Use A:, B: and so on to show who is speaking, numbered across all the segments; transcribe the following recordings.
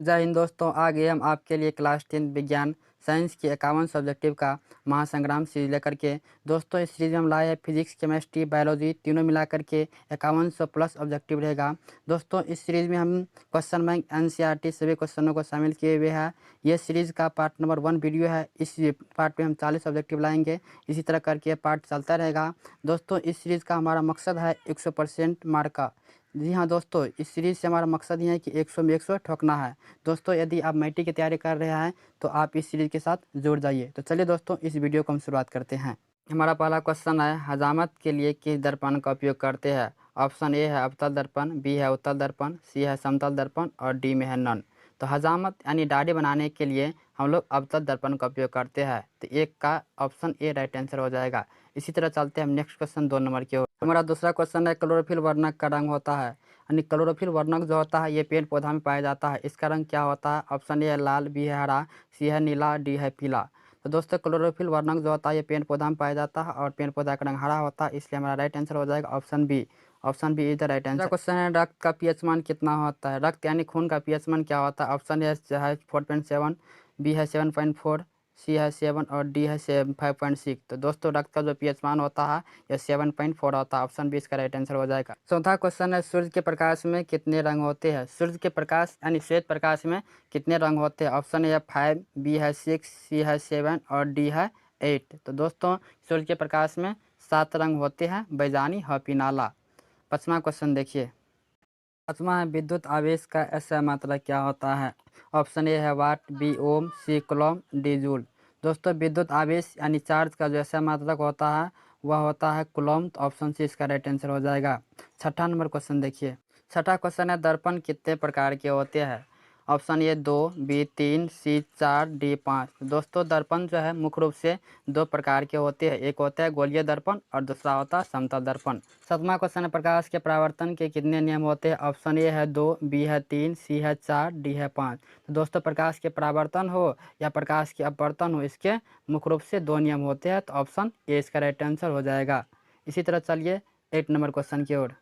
A: जय हिंद दोस्तों, आ गए हम आपके लिए क्लास 10 विज्ञान साइंस के 51 सब्जेक्टिव का महासंग्राम सीरीज लेकर के। दोस्तों इस सीरीज में हम लाए हैं फिजिक्स, केमिस्ट्री, बायोलॉजी तीनों मिला करके 5100 प्लस ऑब्जेक्टिव रहेगा। दोस्तों इस सीरीज में हम क्वेश्चन बैंक, एनसीईआरटी सभी क्वेश्चनों को शामिल किए हुए हैं। ये सीरीज का पार्ट नंबर 1 वीडियो है। इस पार्ट में हम 40 ऑब्जेक्टिव लाएंगे, इसी तरह करके पार्ट चलता रहेगा। दोस्तों इस सीरीज का हमारा मकसद है 100% मार्क का। जी हाँ दोस्तों, इस सीरीज़ से हमारा मकसद ये है कि 100 में 100 ठोकना है। दोस्तों यदि आप मैट्रिक की तैयारी कर रहे हैं तो आप इस सीरीज़ के साथ जुड़ जाइए। तो चलिए दोस्तों इस वीडियो को हम शुरुआत करते हैं। हमारा पहला क्वेश्चन है, हजामत के लिए किस दर्पण का उपयोग करते हैं। ऑप्शन ए है अवतल दर्पण, बी है उत्तल दर्पण, सी है समतल दर्पण और डी में है नन। तो हजामत यानी दाढ़ी बनाने के लिए हम लोग अवतल दर्पण का उपयोग करते हैं। तो एक का ऑप्शन ए राइट आंसर हो जाएगा। इसी तरह चलते हैं हम नेक्स्ट क्वेश्चन 2 नंबर की ओर। हमारा दूसरा क्वेश्चन है, क्लोरोफिल वर्णक का रंग होता है। यानी क्लोरोफिल वर्णक जो होता है ये पेड़ पौधा में पाया जाता है। इसका रंग क्या होता है। ऑप्शन ए है लाल, बी है हरा, सी है नीला, डी है पीला। तो दोस्तों क्लोरोफिल वर्णक जो होता है ये पेड़ पौधा में पाया जाता है और पेड़ पौधा का रंग हरा होता है, इसलिए हमारा राइट आंसर हो जाएगा option B. Option B is the right answer. Question है, रक्त का पीएच मान कितना होता है। रक्त यानी खून का पीएच मान क्या होता है। ऑप्शन ए है 4.7, बी है 7.4, सी है 7 और डी है 5.6। तो दोस्तों रक्त का जो पीएच मान होता है यह 7.4 होता है। ऑप्शन बी इसका राइट आंसर हो जाएगा। चौथा क्वेश्चन है, सूर्य के प्रकाश में कितने रंग होते हैं। सूर्य के प्रकाश यानी श्वेत प्रकाश में कितने रंग होते हैं। ऑप्शन ए है 5, बी है 6, सी है 7 और डी है 8। तो दोस्तों सूर्य के प्रकाश में 7 रंग होते हैं, बैजानी हॉपिनाला। 5वां क्वेश्चन देखिए। 5वां है, विद्युत आवेश का ऐसा मात्रा क्या होता है। ऑप्शन ए है वाट, बी ओम, सी कूलम, डी जूल। दोस्तों विद्युत आवेश यानी चार्ज का जो ऐसा मात्रक होता है वह होता है कूलम। तो ऑप्शन सी इसका राइट आंसर हो जाएगा। 6ठा नंबर क्वेश्चन देखिए। 6ठा क्वेश्चन है, दर्पण कितने प्रकार के होते हैं। Option A 2, B 3, C 4, D 5। दोस्तों दर्पण जो है मुख्य रूप से 2 प्रकार के होते हैं। एक होता है गोलीय दर्पण और दूसरा होता है समतल दर्पण। 7वां क्वेश्चन है, प्रकाश के परावर्तन के कितने नियम होते हैं। ऑप्शन ए है 2, बी है 3, सी है 4, डी है 5। तो दोस्तों प्रकाश के परावर्तन हो या प्रकाश के अपवर्तन हो, इसके मुख्य रूप से 2 नियम होते हैं। तो ऑप्शन ए इसका राइट आंसर हो जाएगा। इसी तरह चलिए 8 नंबर क्वेश्चन की ओर।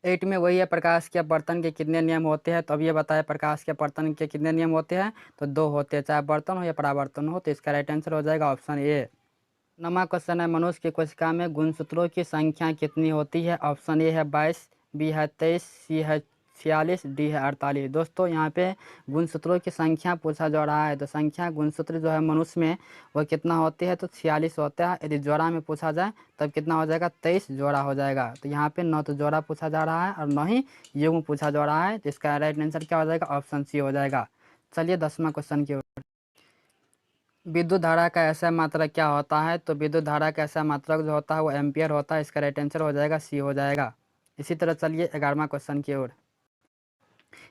A: 8 में वही है, प्रकाश के अपवर्तन के कितने नियम होते हैं। तो अब ये बताया प्रकाश के अपवर्तन के कितने नियम होते हैं। तो 2 होते हैं, चाहे अपवर्तन हो या परावर्तन हो। तो इसका राइट आंसर हो जाएगा ऑप्शन ए। 9वां क्वेश्चन है, मनुष्य की कोशिका में गुणसूत्रों की संख्या कितनी होती है। ऑप्शन ए है 22, बी है 23, सी है 46, डी है 48। दोस्तों यहाँ पे गुणसूत्रों की संख्या पूछा जा रहा है। तो संख्या गुणसूत्र जो है मनुष्य में वह कितना होती है। तो 46 होता है। यदि जोड़ा में पूछा जाए तब कितना हो जाएगा, 23 जोड़ा हो जाएगा। तो यहाँ पे न तो जोड़ा पूछा जा रहा है और न ही युग्म पूछा जा रहा है। तो इसका राइट आंसर क्या हो जाएगा, ऑप्शन सी हो जाएगा। चलिए 10वां क्वेश्चन की ओर। विद्युत धारा का ऐसा मात्रक क्या होता है। तो विद्युत धारा का ऐसा मात्रक जो होता है वो एम्पियर होता है। इसका राइट आंसर हो जाएगा सी हो जाएगा। इसी तरह चलिए 11वां क्वेश्चन की ओर।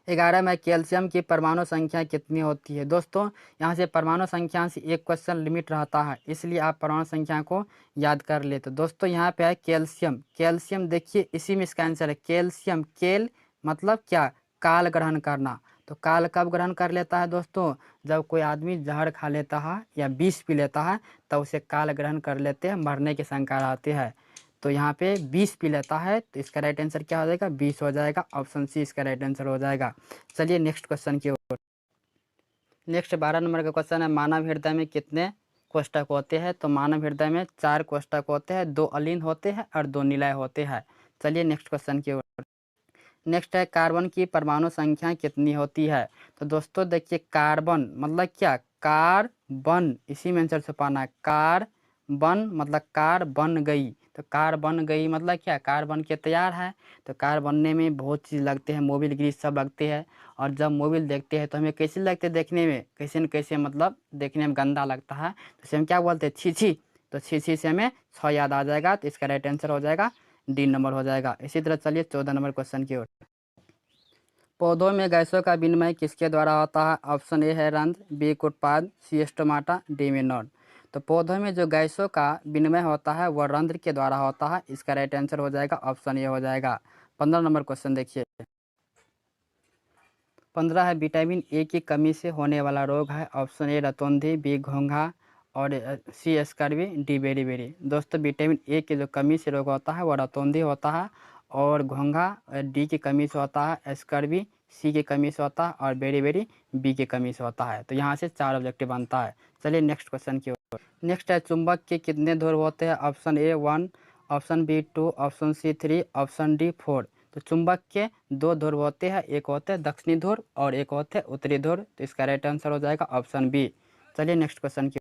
A: 11 में कैल्शियम की परमाणु संख्या कितनी होती है। दोस्तों यहाँ से परमाणु संख्या से एक क्वेश्चन लिमिट रहता है, इसलिए आप परमाणु संख्या को याद कर ले। तो दोस्तों यहाँ पे है कैल्शियम। कैल्शियम देखिए इसी में इसका आंसर है कैल्शियम। केल मतलब क्या, काल ग्रहण करना। तो काल कब ग्रहण कर लेता है दोस्तों, जब कोई आदमी जहर खा लेता है या विष पी लेता है तो उसे काल ग्रहण कर लेते हैं, मरने की शंका रहती है। तो यहाँ पे 20 पी लेता है। तो इसका राइट आंसर क्या हो जाएगा, 20 हो जाएगा। ऑप्शन सी इसका राइट आंसर हो जाएगा। चलिए नेक्स्ट क्वेश्चन की ओर। नेक्स्ट 12 नंबर का क्वेश्चन है, मानव हृदय में कितने कोष्ठक होते हैं। तो मानव हृदय में 4 कोष्ठक होते हैं, 2 अलीन होते हैं और 2 निलय होते हैं। चलिए नेक्स्ट क्वेश्चन की ओर। नेक्स्ट है, कार्बन की परमाणु संख्या कितनी होती है। तो दोस्तों देखिए कार्बन मतलब क्या, कार्बन, इसी में आंसर छुपाना है। कार्बन मतलब कार बन गई। तो कार बन गई मतलब क्या, कार बन के तैयार है। तो कार बनने में बहुत चीज़ लगते हैं, मोबिल ग्रीस सब लगते हैं। और जब मोबिल देखते हैं तो हमें कैसे लगते हैं देखने में, कैसे न कैसे मतलब देखने में गंदा लगता है। तो इसे हम क्या बोलते हैं, छी छी। तो छी छी से हमें 6 याद आ जाएगा। तो इसका राइट आंसर हो जाएगा डी नंबर हो जाएगा। इसी तरह चलिए 14 नंबर क्वेश्चन की ओर। पौधों में गैसों का विनिमय किसके द्वारा होता है। ऑप्शन ए है रंध्र, बी उत्पाद, सी स्टोमाटा, डी में नोड। तो पौधों में जो गैसों का विनिमय होता है वह रंध्र के द्वारा होता है। इसका राइट आंसर हो जाएगा ऑप्शन ए हो जाएगा। 15 नंबर क्वेश्चन देखिए। 15 है, विटामिन ए की कमी से होने वाला रोग है। ऑप्शन ए रतौंधी, बी घोंघा और सी स्कर्वी, डी बेरी। दोस्तों विटामिन ए की जो कमी से रोग होता है वह रतौंधी होता है और घोंघा डी की कमी से होता है स्कर्वी, सी की कमी से होता है और वेरी वेरी बी की कमी से होता है। तो यहाँ से 4 ऑब्जेक्टिव बनता है। चलिए नेक्स्ट क्वेश्चन की ओर। नेक्स्ट है चुंबक के कितने ध्रुव होते हैं? Option A 1, option B 2, option C 3, option D 4। तो चुंबक के 2 ध्रुव होते हैं, एक होते हैं दक्षिणी ध्रुव और एक होते हैं उत्तरी ध्रुव। तो इसका राइट आंसर हो जाएगा ऑप्शन बी। चलिए नेक्स्ट क्वेश्चन की।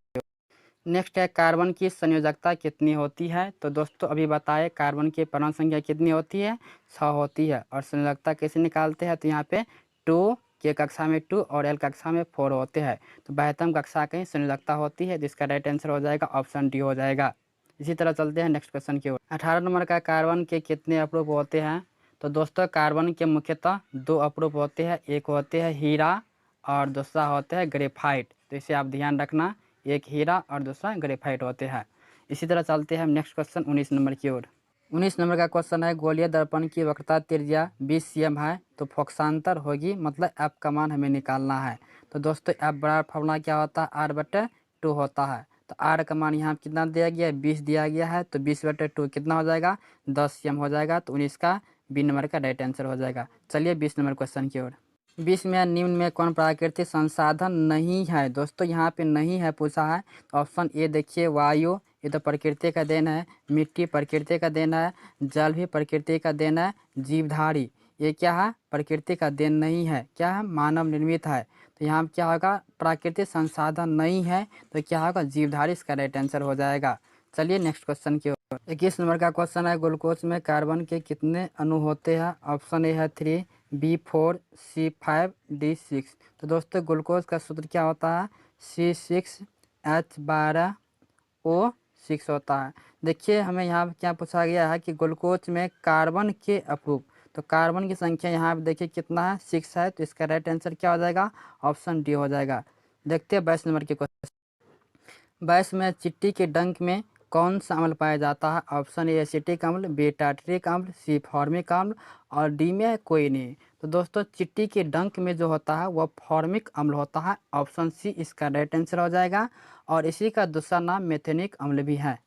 A: नेक्स्ट है कार्बन की संयोजकता कितनी होती है? तो दोस्तों अभी बताए कार्बन की परमाणु संख्या कितनी होती है? 6 होती है। और संयोजकता कैसे निकालते हैं? तो यहाँ पे 2 के कक्षा में 2 और एल कक्षा में 4 होते हैं। तो 72 कक्षा की संयोजकता होती है, जिसका राइट आंसर हो जाएगा ऑप्शन डी हो जाएगा। इसी तरह चलते हैं नेक्स्ट क्वेश्चन की ओर। 18 नंबर का कार्बन के कितने अपरूप होते हैं? तो दोस्तों कार्बन के मुख्यतः 2 अपरूप होते हैं, एक होते हैं हीरा और दूसरा होता है ग्रेफाइट। तो इसे आप ध्यान रखना, एक हीरा और दूसरा ग्रेफाइट होते हैं। इसी तरह चलते हैं नेक्स्ट क्वेश्चन 19 नंबर की ओर। 19 नंबर का क्वेश्चन है गोलीय दर्पण की वक्रता त्रिज्या 20 cm है, तो फोकसांतर होगी, मतलब एफ का मान हमें निकालना है। तो दोस्तों एफ बराबर फॉर्मूला क्या होता है? R/2 होता है। तो आर का मान यहाँ कितना दिया गया है? 20 दिया गया है। तो 20/2 कितना हो जाएगा? 10 cm हो जाएगा। तो 19 का बी नंबर का राइट आंसर हो जाएगा। चलिए 20 नंबर क्वेश्चन की ओर। 20 में निम्न में कौन प्राकृतिक संसाधन नहीं है? दोस्तों यहाँ पे नहीं है पूछा है। ऑप्शन ए देखिए वायु, ये तो प्रकृति का देन है। मिट्टी प्रकृति का देन है। जल भी प्रकृति का देन है। जीवधारी ये क्या है? प्रकृति का देन नहीं है, क्या है? मानव निर्मित है। तो यहाँ क्या होगा? प्राकृतिक संसाधन नहीं है तो क्या होगा? जीवधारी इसका राइट आंसर हो जाएगा। चलिए नेक्स्ट क्वेश्चन की ओर। 21 नंबर का क्वेश्चन है ग्लूकोज में कार्बन के कितने अणु होते हैं? ऑप्शन ए है 3, बी 4, सी 5, डी 6। तो दोस्तों ग्लूकोज का सूत्र क्या होता है? C6H12O6 होता है। देखिए हमें यहाँ पे क्या पूछा गया है कि ग्लूकोज में कार्बन के अपरूप, तो कार्बन की संख्या यहाँ पे देखिए कितना है? 6 है। तो इसका राइट आंसर क्या हो जाएगा? ऑप्शन डी हो जाएगा। देखते हैं 22 नंबर के क्वेश्चन। 22 में चिट्टी के डंक में कौन सा अम्ल पाया जाता है? ऑप्शन ए एसिटिक अम्ल, बी टार्टरिक अम्ल, सी फॉर्मिक अम्ल और डी में कोई नहीं। तो दोस्तों चिट्टी के डंक में जो होता है वह फॉर्मिक अम्ल होता है। ऑप्शन सी इसका राइट आंसर हो जाएगा। और इसी का दूसरा नाम मेथेनिक अम्ल भी है।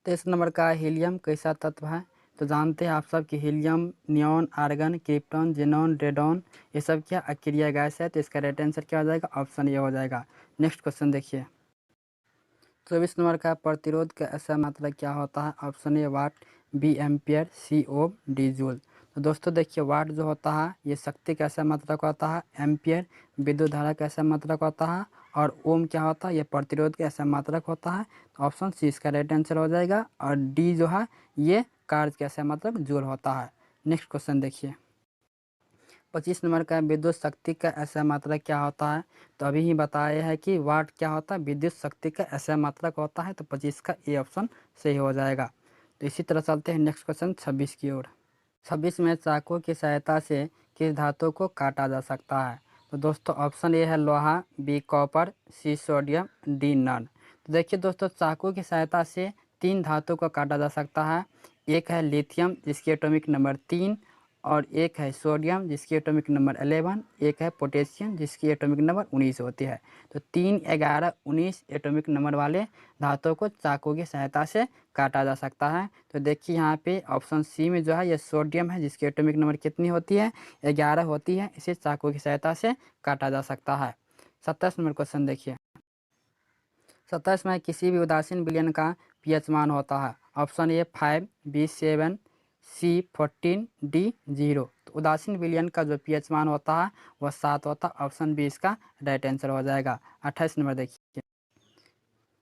A: 23 नंबर का हीलियम कैसा तत्व है? तो जानते हैं आप सब कि helium neon, argon, krypton, xenon, radon ये सब क्या अक्रिय गैस है। तो इसका राइट आंसर क्या हो जाएगा? ऑप्शन ए हो जाएगा। नेक्स्ट क्वेश्चन देखिए। 24 नंबर का प्रतिरोध का ऐसा मात्रा क्या होता है? Option A watt, B ampere, C ohm, D joule. तो दोस्तों देखिए वाट जो होता है ये शक्ति का ऐसा मात्रक होता है, एम्पियर विद्युत धारा का ऐसा मात्रक होता है और ओम क्या होता है? ये प्रतिरोध का ऐसा मात्रक होता है। तो ऑप्शन सी इसका राइट आंसर हो जाएगा। और डी जो है ये कार्य का ऐसा मात्रक जूल होता है। नेक्स्ट क्वेश्चन देखिए। 25 नंबर का विद्युत शक्ति का ऐसा मात्रक क्या होता है? तो अभी ही बताया है कि वाट क्या होता है? विद्युत शक्ति का ऐसा मात्रक होता है। तो 25 का ए ऑप्शन सही हो जाएगा। तो इसी तरह चलते हैं नेक्स्ट क्वेश्चन 26 की ओर। 26 में चाकू की सहायता से किस धातु को काटा जा सकता है? तो दोस्तों ऑप्शन ए है लोहा, B copper, C sodium, D none. तो देखिए दोस्तों चाकू की सहायता से 3 धातु को काटा जा सकता है। एक है लिथियम जिसकी एटॉमिक नंबर 3 और एक है सोडियम जिसकी एटॉमिक नंबर 11, एक है पोटेशियम जिसकी एटॉमिक नंबर 19 होती है। तो 3, 11, 19 एटॉमिक नंबर वाले धातुओं को चाकू की सहायता से काटा जा सकता है। तो देखिए यहाँ पे ऑप्शन सी में जो है ये सोडियम है जिसकी एटॉमिक नंबर कितनी होती है? 11 होती है। इसे चाकू की सहायता से काटा जा सकता है। 27 नंबर क्वेश्चन देखिए। 27 में किसी भी उदासीन विलयन का पीएच मान होता है। Option A 5, B 7, C 14, D 0। तो उदासीन विलयन का जो पीएच मान होता है वह 7 होता है। ऑप्शन बी इसका राइट आंसर हो जाएगा। 28 नंबर देखिए।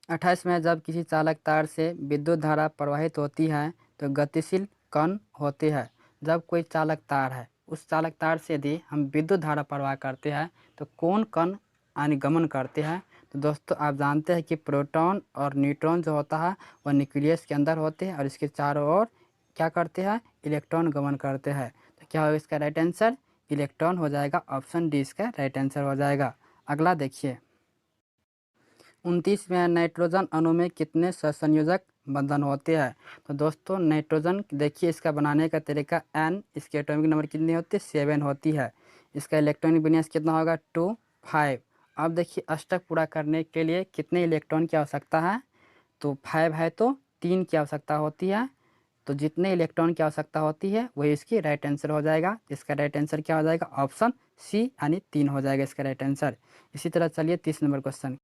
A: 28 में जब किसी चालक तार से विद्युत धारा प्रवाहित होती है तो गतिशील कण होते हैं। जब कोई चालक तार है उस चालक तार से यदि हम विद्युत धारा प्रवाह करते हैं तो कौन कण अनुगमन करते हैं? तो दोस्तों आप जानते हैं कि प्रोटॉन और न्यूट्रॉन जो होता है वह न्यूक्लियस के अंदर होते हैं और इसके चारों ओर क्या करते हैं? इलेक्ट्रॉन गमन करते हैं। तो क्या होगा इसका राइट आंसर? इलेक्ट्रॉन हो जाएगा। ऑप्शन डी इसका राइट आंसर हो जाएगा। अगला देखिए। 29 में नाइट्रोजन अणु में कितने सहसंयोजक बंधन होते हैं? तो दोस्तों नाइट्रोजन देखिए इसका बनाने का तरीका N, इसकी एटॉमिक नंबर कितनी होती है? 7 होती है। इसका इलेक्ट्रॉनिक विन्यास कितना होगा? 2, 5। अब देखिए अष्टक पूरा करने के लिए कितने इलेक्ट्रॉन की आवश्यकता है? तो 5 है तो 3 की आवश्यकता होती है। तो जितने इलेक्ट्रॉन की आवश्यकता होती है वही इसकी राइट आंसर हो जाएगा। इसका राइट आंसर क्या हो जाएगा? ऑप्शन सी यानी 3 हो जाएगा इसका राइट आंसर। इसी तरह चलिए 30 नंबर क्वेश्चन।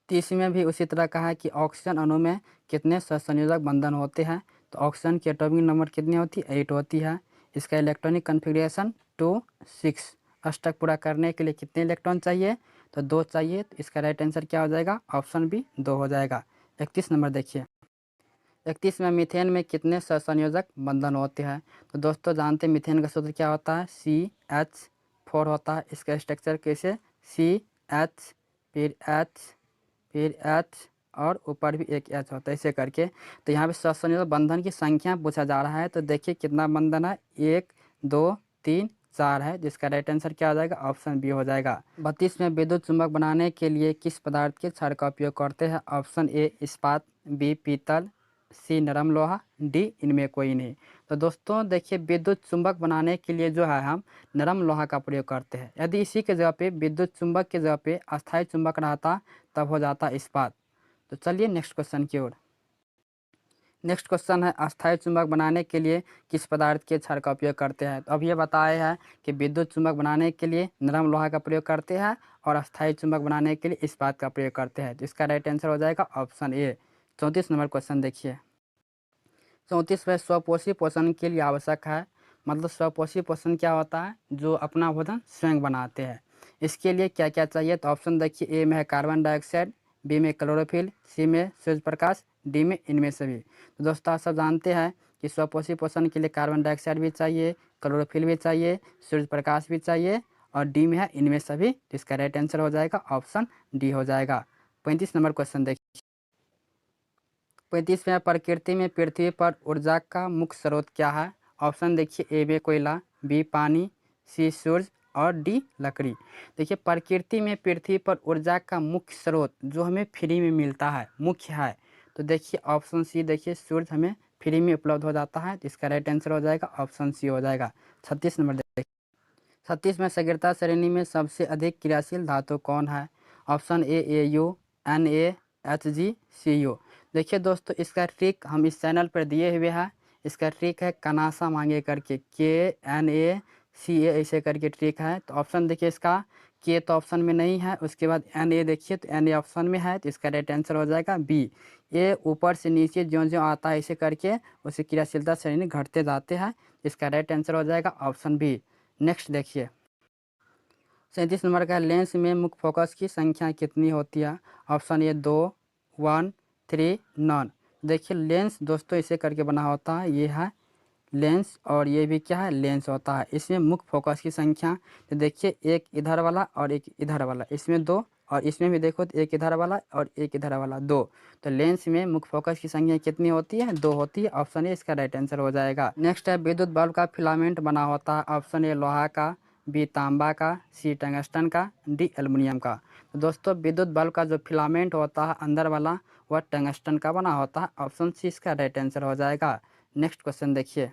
A: 30 में भी उसी तरह कहा है कि ऑक्सीजन अणु में कितने सहसंयोजक बंधन होते हैं। तो ऑक्सीजन की एटॉमिक नंबर कितनी होती है? 8 होती है। इसका इलेक्ट्रॉनिक कन्फिग्रेशन 2 6। अष्टक पूरा करने के लिए कितने इलेक्ट्रॉन चाहिए? तो 2 चाहिए। तो इसका राइट आंसर क्या हो जाएगा? ऑप्शन बी 2 हो जाएगा। 31 नंबर देखिए। 31 में मीथेन में कितने सहसंयोजक बंधन होते हैं? तो दोस्तों जानते हैं मीथेन का सूत्र क्या होता है? CH4 होता है। इसका स्ट्रक्चर कैसे? CH फिर H और ऊपर भी एक H होता है, ऐसे करके। तो यहाँ पे सहसंयोजक बंधन की संख्या पूछा जा रहा है। तो देखिए कितना बंधन है? 1 2 3 4 है, जिसका राइट आंसर क्या हो जाएगा? ऑप्शन बी हो जाएगा। 32 में विद्युत चुंबक बनाने के लिए किस पदार्थ के क्षार का उपयोग करते हैं? ऑप्शन ए इस्पात, बी पीतल, सी नरम लोहा, डी इनमें कोई नहीं। तो दोस्तों देखिए विद्युत चुंबक बनाने के लिए जो है हम नरम लोहा का प्रयोग करते हैं। यदि इसी के जगह पे विद्युत चुंबक के जगह पे अस्थायी चुंबक रहता तब हो जाता इस्पात। तो चलिए नेक्स्ट क्वेश्चन की ओर। नेक्स्ट क्वेश्चन है अस्थायी चुंबक बनाने के लिए किस पदार्थ के क्षार का उपयोग करते हैं? तो अब ये बताया है कि विद्युत चुंबक बनाने के लिए नरम लोहा का प्रयोग करते हैं और अस्थायी चुंबक बनाने के लिए इस्पात का प्रयोग करते हैं। तो इसका राइट आंसर हो जाएगा ऑप्शन ए। 34 नंबर क्वेश्चन देखिए। 34 में स्वपोषी पोषण के लिए आवश्यक है। मतलब स्वपोषी पोषण क्या होता है? जो अपना भोजन स्वयं बनाते हैं। इसके लिए क्या क्या चाहिए? तो ऑप्शन देखिए, ए में है कार्बन डाइऑक्साइड, बी में क्लोरोफिल, सी में सूर्य प्रकाश, डी में इनमें सभी। तो दोस्तों आप सब जानते हैं कि स्वपोषी पोषण के लिए कार्बन डाइऑक्साइड भी चाहिए, क्लोरोफिल भी चाहिए, सूर्य प्रकाश भी चाहिए और डी में है इनमें सभी। तो इसका राइट आंसर हो जाएगा ऑप्शन डी हो जाएगा। 35 नंबर क्वेश्चन देखिए। 35 में प्रकृति में पृथ्वी पर ऊर्जा का मुख्य स्रोत क्या है? ऑप्शन देखिए, ए में कोयला, बी पानी, सी सूरज और डी लकड़ी। देखिए प्रकृति में पृथ्वी पर ऊर्जा का मुख्य स्रोत जो हमें फ्री में मिलता है, मुख्य है, तो देखिए ऑप्शन सी देखिए सूरज हमें फ्री में उपलब्ध हो जाता है। तो इसका राइट आंसर हो जाएगा ऑप्शन सी हो जाएगा। 36 नंबर देखिए। 36 में सगिरता श्रेणी में सबसे अधिक क्रियाशील धातु कौन है? ऑप्शन ए AU, Na, Hg, Cu। देखिए दोस्तों इसका ट्रिक हम इस चैनल पर दिए हुए हैं। इसका ट्रिक है कनासा मांगे करके, KNaCa ऐसे करके ट्रिक है। तो ऑप्शन देखिए इसका के तो ऑप्शन में नहीं है, उसके बाद Na देखिए तो Na ऑप्शन में है। तो इसका राइट आंसर हो जाएगा बी। ये ऊपर से नीचे ज्यों ज्यों आता है ऐसे करके उसकी क्रियाशीलता श्रेणी घटते जाते हैं। इसका राइट आंसर हो जाएगा ऑप्शन बी। नेक्स्ट देखिए 37 नंबर का लेंस में मुख्य फोकस की संख्या कितनी होती है? Option A 2, 1, 3, non. देखिए लेंस दोस्तों इसे करके बना होता है, ये है लेंस और ये भी क्या है? लेंस होता है। इसमें मुख्य फोकस की संख्या तो देखिए एक इधर वाला और एक इधर वाला, इसमें 2 और इसमें भी देखो तो एक इधर वाला और एक इधर वाला 2। तो लेंस में मुख्य फोकस की संख्या कितनी होती है? 2 होती है। ऑप्शन ए इसका राइट आंसर हो जाएगा। नेक्स्ट है विद्युत बल्ब का फिलामेंट बना होता है। ऑप्शन ए लोहा का, बी तांबा का, सी टंगस्टन का, डी एल्युमिनियम का। तो दोस्तों विद्युत बल्ब का जो फिलामेंट होता है अंदर वाला वह टंगस्टन का बना होता है। ऑप्शन सी इसका राइट आंसर हो जाएगा। नेक्स्ट क्वेश्चन देखिए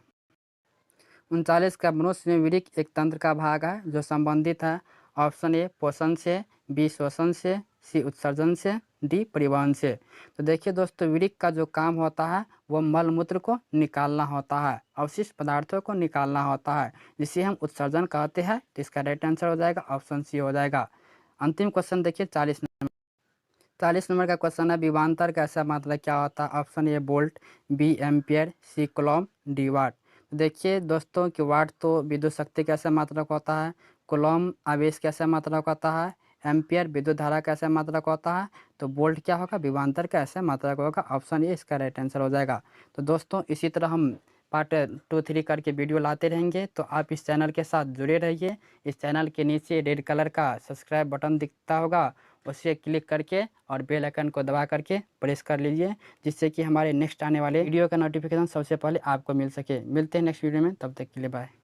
A: 39 का मनुष्य में विरिक एक तंत्र का भाग है जो संबंधित है। ऑप्शन ए पोषण से, बी श्वसन से, सी उत्सर्जन से, डी परिवहन से। तो देखिए दोस्तों विरिक का जो काम होता है वो मल मूत्र को निकालना होता है, अवशिष्ट पदार्थों को निकालना होता है, जिसे हम उत्सर्जन कहते हैं। तो इसका राइट आंसर हो जाएगा ऑप्शन सी हो जाएगा। अंतिम क्वेश्चन देखिए 40 नंबर का क्वेश्चन है विभवांतर का ऐसा मात्रा क्या होता है? Option A volt, B ampere, C coulomb, D watt. तो देखिए दोस्तों कि वाट तो विद्युत शक्ति का ऐसा मात्रक होता है, कूलॉम आवेश का ऐसा मात्रक होता है, एम्पियर विद्युत धारा का ऐसा मात्रक होता है, तो वोल्ट क्या होगा? विभवांतर का ऐसा मात्रक होगा। ऑप्शन ए इसका राइट आंसर हो जाएगा। तो दोस्तों इसी तरह हम पार्ट 2, 3 करके वीडियो लाते रहेंगे, तो आप इस चैनल के साथ जुड़े रहिए। इस चैनल के नीचे रेड कलर का सब्सक्राइब बटन दिखता होगा, उसे क्लिक करके और बेल आइकन को दबा करके प्रेस कर लीजिए, जिससे कि हमारे नेक्स्ट आने वाले वीडियो का नोटिफिकेशन सबसे पहले आपको मिल सके। मिलते हैं नेक्स्ट वीडियो में, तब तक के लिए बाय।